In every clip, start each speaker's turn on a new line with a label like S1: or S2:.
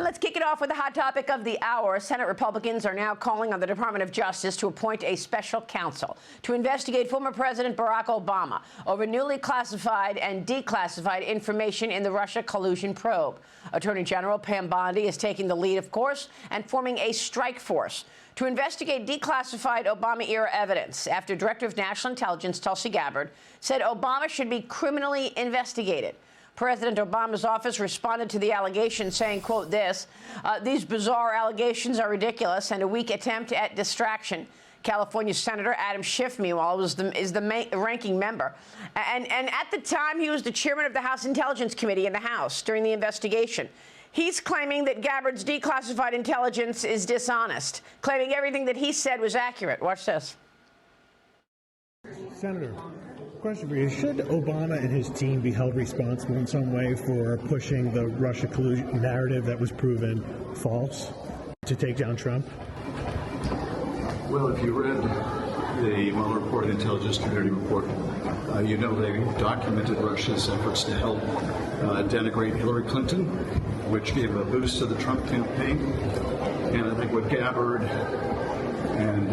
S1: Let's kick it off with the hot topic of the hour. Senate Republicans are now calling on the Department of Justice to appoint a special counsel to investigate former President Barack Obama over newly classified and declassified information in the Russia collusion probe. Attorney General Pam Bondi is taking the lead, of course, and forming a strike force to investigate declassified Obama-era evidence after Director of National Intelligence Tulsi Gabbard said Obama should be criminally investigated. President Obama's office responded to the allegation saying, quote, these bizarre allegations are ridiculous and a weak attempt at distraction. California Senator Adam Schiff, meanwhile, is the ranking member. And at the time, he was the chairman of the House Intelligence Committee in the House during the investigation. He's claiming that Gabbard's declassified intelligence is dishonest, claiming everything that he said was accurate. Watch this.
S2: Senator, question for you. Should Obama and his team be held responsible in some way for pushing the Russia collusion narrative that was proven false to take down Trump?
S3: Well, if you read the well-reported intelligence community report, you know they documented Russia's efforts to help denigrate Hillary Clinton, which gave a boost to the Trump campaign. And I think what Gabbard and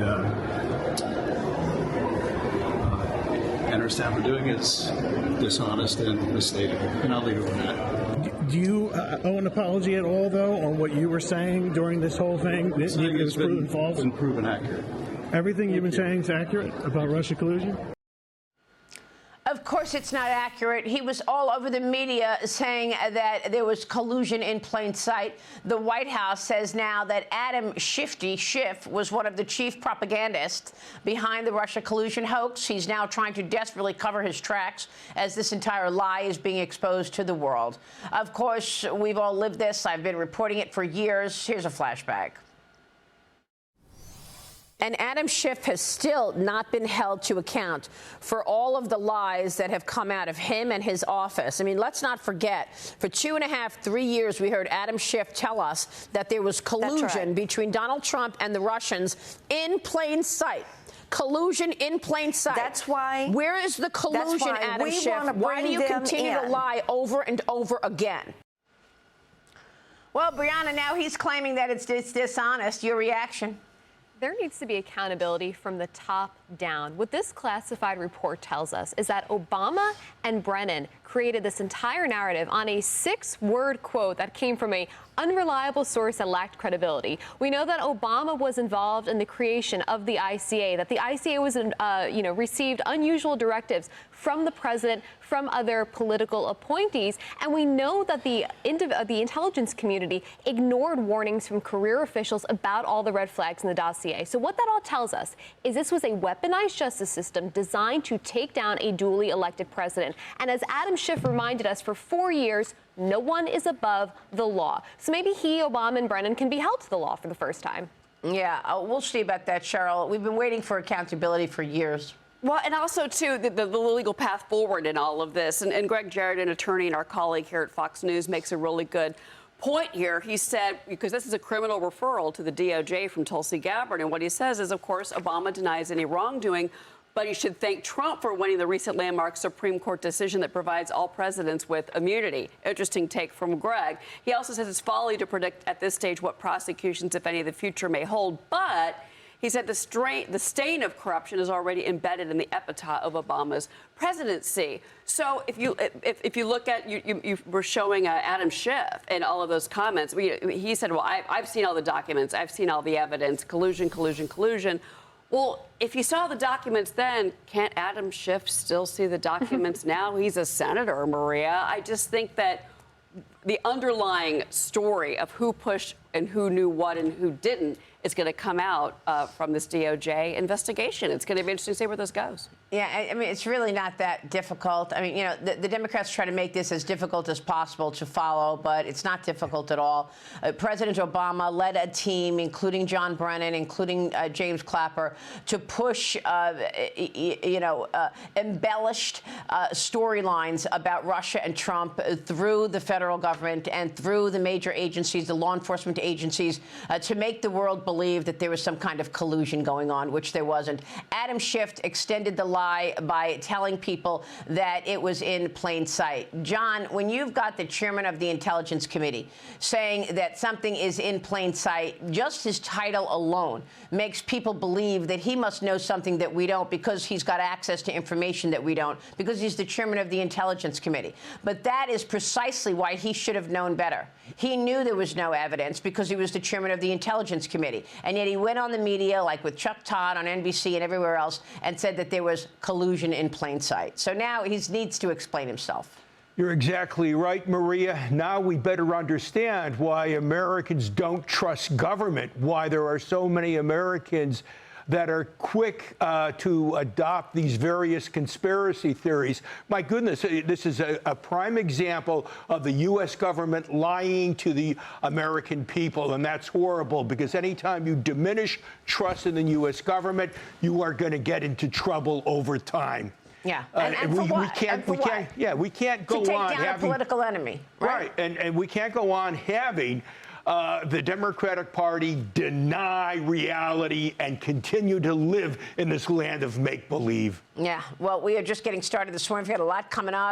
S3: her staff are doing is dishonest and misstated. And I'll leave it with that.
S2: Do you owe an apology at all, though, on what you were saying during this whole thing? It was proven false?
S3: It's been proven accurate.
S2: Everything you've been saying is accurate about Russia collusion?
S1: Of course it's not accurate. He was all over the media saying that there was collusion in plain sight. The White House says now that Adam Schiff was one of the chief propagandists behind the Russia collusion hoax. He's now trying to desperately cover his tracks as this entire lie is being exposed to the world. Of course, we've all lived this. I've been reporting it for years. Here's a flashback. And Adam Schiff has still not been held to account for all of the lies that have come out of him and his office. I mean, let's not forget, for 2.5, 3 years, we heard Adam Schiff tell us that there was collusion between Donald Trump and the Russians in plain sight. Collusion in plain sight.
S4: That's why.
S1: Where is the collusion, Adam Schiff? Why do you continue to lie over and over again? Well, Brianna, now he's claiming that it's dishonest. Your reaction?
S5: There needs to be accountability from the top down. What this classified report tells us is that Obama and Brennan created this entire narrative on a 6-word quote that came from an unreliable source that lacked credibility. We know that Obama was involved in the creation of the ICA, that the ICA was, received unusual directives from the president, from other political appointees, and we know that the intelligence community ignored warnings from career officials about all the red flags in the dossier. So what that all tells us is this was a weaponized justice system designed to take down a duly elected president. And as Adam Schiff reminded us, for 4 years, no one is above the law. So maybe he, Obama, and Brennan can be held to the law for the first time.
S1: Yeah, we'll see about that, Cheryl. We've been waiting for accountability for years.
S6: Well, and also, too, the legal path forward in all of this. And Greg Jarrett, an attorney and our colleague here at Fox News, makes a really good point here. He said, because this is a criminal referral to the DOJ from Tulsi Gabbard, and what he says is, of course, Obama denies any wrongdoing, but he should thank Trump for winning the recent landmark Supreme Court decision that provides all presidents with immunity. Interesting take from Greg. He also says it's folly to predict at this stage what prosecutions, if any, the future may hold, but he said the stain of corruption is already embedded in the epitaph of Obama's presidency. So if you look at, you were showing Adam Schiff and all of those comments. He said, well, I've seen all the documents. I've seen all the evidence. Collusion, collusion, collusion. Well, if you saw the documents then, can't Adam Schiff still see the documents now? He's a senator, Maria. I just think that the underlying story of who pushed and who knew what and who didn't is going to come out from this DOJ investigation. It's going to be interesting to see where this goes.
S1: Yeah, I mean, it's really not that difficult. I mean, you know, the Democrats try to make this as difficult as possible to follow, but it's not difficult at all. President Obama led a team, including John Brennan, including James Clapper, to push, embellished storylines about Russia and Trump through the federal government and through the major agencies, the law enforcement agencies, to make the world believe that there was some kind of collusion going on, which there wasn't. Adam Schiff extended the lie lie by telling people that it was in plain sight. John, when you've got the chairman of the Intelligence Committee saying that something is in plain sight, just his title alone makes people believe that he must know something that we don't because he's got access to information that we don't, because he's the chairman of the Intelligence Committee. But that is precisely why he should have known better. He knew there was no evidence because he was the chairman of the Intelligence Committee. And yet he went on the media, like with Chuck Todd on NBC and everywhere else, and said that there was collusion in plain sight. So now he needs to explain himself.
S4: You're exactly right, Maria. Now we better understand why Americans don't trust government, why there are so many Americans that are quick to adopt these various conspiracy theories. My goodness, this is a prime example of the U.S. government lying to the American people, and that's horrible because anytime you diminish trust in the U.S. government, you are going to get into trouble over time.
S1: Yeah, and for what?
S4: We can't go on
S1: to take down
S4: having
S1: a political enemy, right?
S4: And we can't go on having the Democratic Party deny reality and continue to live in this land of make-believe.
S1: Yeah, well, we are just getting started this morning. We've got a lot coming up.